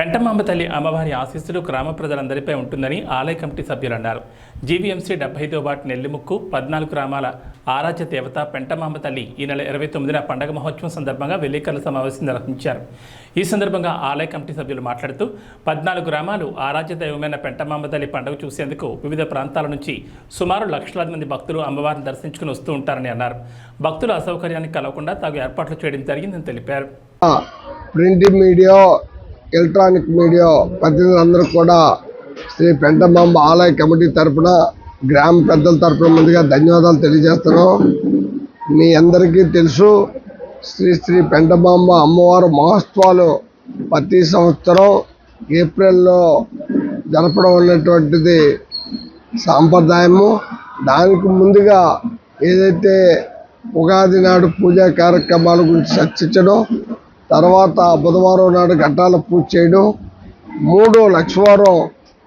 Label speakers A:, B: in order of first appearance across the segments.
A: పెంటమాంబ తల్లి అమ్మవారి ఆశీస్సులు గ్రామ ప్రజలందరిపై ఉంటుందని ఆలయ కమిటీ సభ్యులు అన్నారు. జీవీఎంసీ 75వ వార్డు నెల్లిముక్కు 14 గ్రామాల ఆరాధ్య దేవత పెంటమాంబ తల్లి ఈ నెల 29న పండగ మహోత్సవం సందర్భంగా విలేకరుల సమావేశం నిర్వహించారు. ఈ సందర్భంగా ఆలయ కమిటీ సభ్యులు మాట్లాడుతూ 14 గ్రామాలు ఆరాధ్య దైవమైన పెంటమాంబ తల్లి పండుగ చూసేందుకు వివిధ ప్రాంతాల నుంచి సుమారు లక్షలాది మంది భక్తులు అమ్మవారిని దర్శించుకుని వస్తూ ఉంటారని అన్నారు. భక్తుల అసౌకర్యానికి కలగకుండా తగు ఏర్పాట్లు చేయడం జరిగిందని తెలిపారు.
B: ప్రింట్ మీడియా, ఎలక్ట్రానిక్ మీడియా ప్రతినిధులందరూ కూడా శ్రీ పెంటమాంబ ఆలయ కమిటీ తరఫున గ్రామ పెద్దల తరఫున ముందుగా ధన్యవాదాలు తెలియజేస్తున్నాం. మీ అందరికీ తెలుసు, శ్రీ పెంటమాంబ అమ్మవారు మహోత్సవాలు ప్రతి సంవత్సరం ఏప్రిల్లో జరపడం అనేటువంటిది సాంప్రదాయము. దానికి ముందుగా ఏదైతే ఉగాది నాడు పూజా కార్యక్రమాల గురించి చర్చించడం, తర్వాత బుధవారం నాడు ఘటాల పూజ చేయడం, 3 లక్షవారం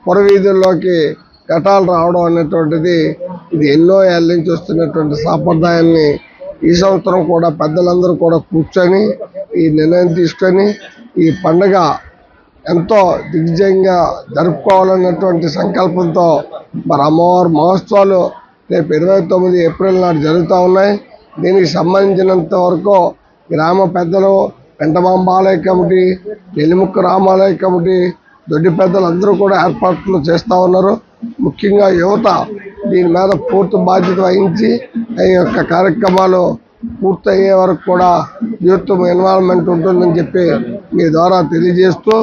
B: పురవీధుల్లోకి ఘటాలు రావడం అనేటువంటిది ఇది ఎన్నో ఏళ్ళ నుంచి వస్తున్నటువంటి సాంప్రదాయాన్ని ఈ సంవత్సరం కూడా పెద్దలందరూ కూడా కూర్చొని ఈ నిర్ణయం తీసుకొని ఈ పండుగ ఎంతో దిగ్విజయంగా జరుపుకోవాలన్నటువంటి సంకల్పంతో మరి అమ్మవారి మహోత్సవాలు రేపు 29 ఏప్రిల్ నాడు జరుగుతూ ఉన్నాయి. దీనికి సంబంధించినంత వరకు గ్రామ పెద్దలు, పెంటమాంబ ఆలయ కమిటీ, నెల్లిముక్కు రామాలయ కమిటీ, దొడ్డి పెద్దలందరూ కూడా ఏర్పాట్లు చేస్తూ ఉన్నారు. ముఖ్యంగా యువత దీని మీద పూర్తి బాధ్యత వహించి ఈ యొక్క కార్యక్రమాలు పూర్తయ్యే వరకు కూడా యూత్ ఇన్వాల్వ్మెంట్ ఉంటుందని చెప్పి మీ ద్వారా తెలియజేస్తూ,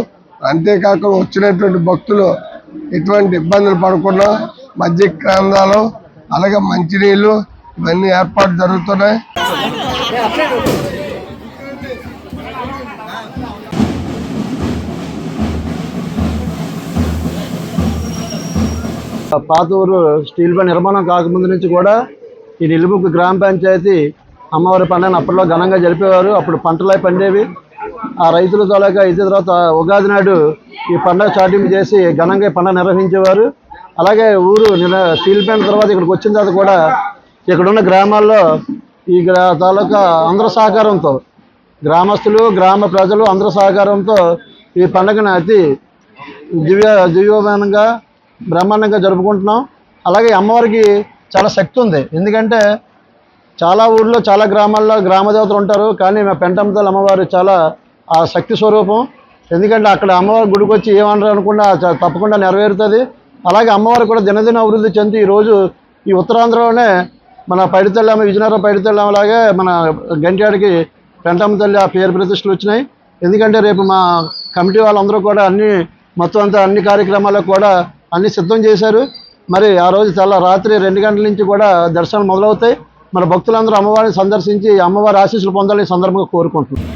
B: అంతేకాకుండా వచ్చినటువంటి భక్తులు ఎటువంటి ఇబ్బందులు పడకుండా మధ్య కేంద్రాలు, అలాగే మంచినీళ్ళు ఇవన్నీ ఏర్పాటు జరుగుతున్నాయి.
C: పాత ఊరు స్టీల్ ప్లాంట్ నిర్మాణం కాకముందు నుంచి కూడా ఈ నెల్లిముక్కు గ్రామ పంచాయతీ అమ్మవారి పండుగను అప్పట్లో ఘనంగా జరిపేవారు. అప్పుడు పంటలై పండేవి. ఆ రైతుల తాలూకా అయితే తర్వాత ఉగాది నాడు ఈ పండుగ స్టార్టింగ్ చేసి ఘనంగా పండుగ నిర్వహించేవారు. అలాగే ఊరు స్టీల్ ప్లాంట్ తర్వాత ఇక్కడికి వచ్చిన తర్వాత కూడా ఇక్కడున్న గ్రామాల్లో ఈ తాలూకా అందరి సహకారంతో, గ్రామస్తులు, గ్రామ ప్రజలు అందరి సహకారంతో ఈ పండుగను అతి దివ్యమానంగా బ్రహ్మాండంగా జరుపుకుంటున్నాం. అలాగే అమ్మవారికి చాలా శక్తి ఉంది. ఎందుకంటే చాలా ఊళ్ళో, చాలా గ్రామాల్లో గ్రామదేవతలు ఉంటారు, కానీ మా పెంటమ్మ తల్లి అమ్మవారు చాలా ఆ శక్తి స్వరూపం. ఎందుకంటే అక్కడ అమ్మవారి గుడికి వచ్చి ఏమన్నారు అనుకున్నా తప్పకుండా నెరవేరుతుంది. అలాగే అమ్మవారు కూడా దినదిన అభివృద్ధి చెంది ఈరోజు ఈ ఉత్తరాంధ్రలోనే మన పైడితల్లి, విజయనగరం పైడితల్లి అలాగే మన గంట్యాడికి పెంటమ్మ తల్లి ఆ పేరు ప్రతిష్టలు వచ్చినాయి. ఎందుకంటే రేపు మా కమిటీ వాళ్ళందరూ కూడా మొత్తం అంతా అన్ని కార్యక్రమాలకు కూడా అన్ని సిద్ధం చేశారు. మరి ఆ రోజు రాత్రి 2 గంటల నుంచి కూడా దర్శనాలు మొదలవుతాయి. మన భక్తులందరూ అమ్మవారిని సందర్శించి అమ్మవారి ఆశీస్సులు పొందాలని సందర్భంగా కోరుకుంటున్నాం.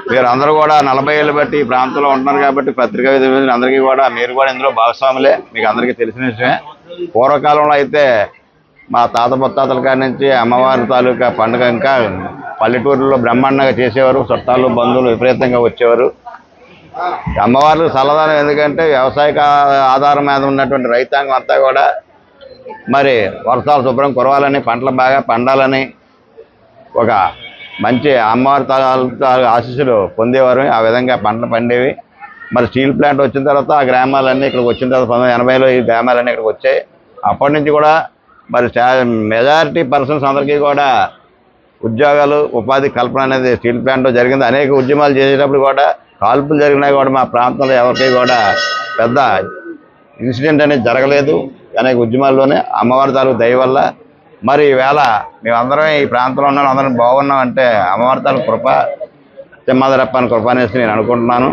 D: మీరందరూ కూడా 40 ఏళ్ళు బట్టి ఈ ప్రాంతంలో ఉంటున్నారు కాబట్టి పత్రికా విధులు అందరికీ కూడా మీరు కూడా ఇందులో భాగస్వాములే. మీకు అందరికీ తెలిసిన విషయమే. పూర్వకాలంలో అయితే మా తాత ముత్తాతల కాడి నుంచి అమ్మవారి తాలూకా పండుగ ఇంకా పల్లెటూరులో బ్రహ్మాండంగా చేసేవారు. చుట్టాలు, బంధువులు విపరీతంగా వచ్చేవారు. అమ్మవార్లకు చల్లదనం. ఎందుకంటే వ్యవసాయ ఆధారం మీద ఉన్నటువంటి రైతాంగం అంతా కూడా మరి వర్షాలు శుభ్రం కురవాలని, పంటలు బాగా పండాలని ఒక మంచి అమ్మవారి ఆశీస్సులు పొందేవారు. ఆ విధంగా పంటలు పండేవి. మరి స్టీల్ ప్లాంట్ వచ్చిన తర్వాత ఆ గ్రామాలన్నీ ఇక్కడికి వచ్చిన తర్వాత 1980లో ఈ గ్రామాలన్నీ ఇక్కడికి వచ్చాయి. అప్పటి నుంచి కూడా మరి మెజారిటీ పర్సన్స్ అందరికీ కూడా ఉద్యోగాలు, ఉపాధి కల్పన అనేది స్టీల్ ప్లాంట్లో జరిగింది. అనేక ఉద్యమాలు చేసేటప్పుడు కూడా కాల్పులు జరిగినా కూడా మా ప్రాంతంలో ఎవరికి కూడా పెద్ద ఇన్సిడెంట్ అనేది జరగలేదు. అనేక ఉద్యమాల్లోనే అమ్మవారి తాలూకు దయ వల్ల మరి ఈవేళ మేమందరం ఈ ప్రాంతంలో ఉన్నాం, అందరం బాగున్నాం అంటే అమ్మవారి తాలూకు కృప, తిమ్మదరప్పని కృప అనేసి నేను అనుకుంటున్నాను.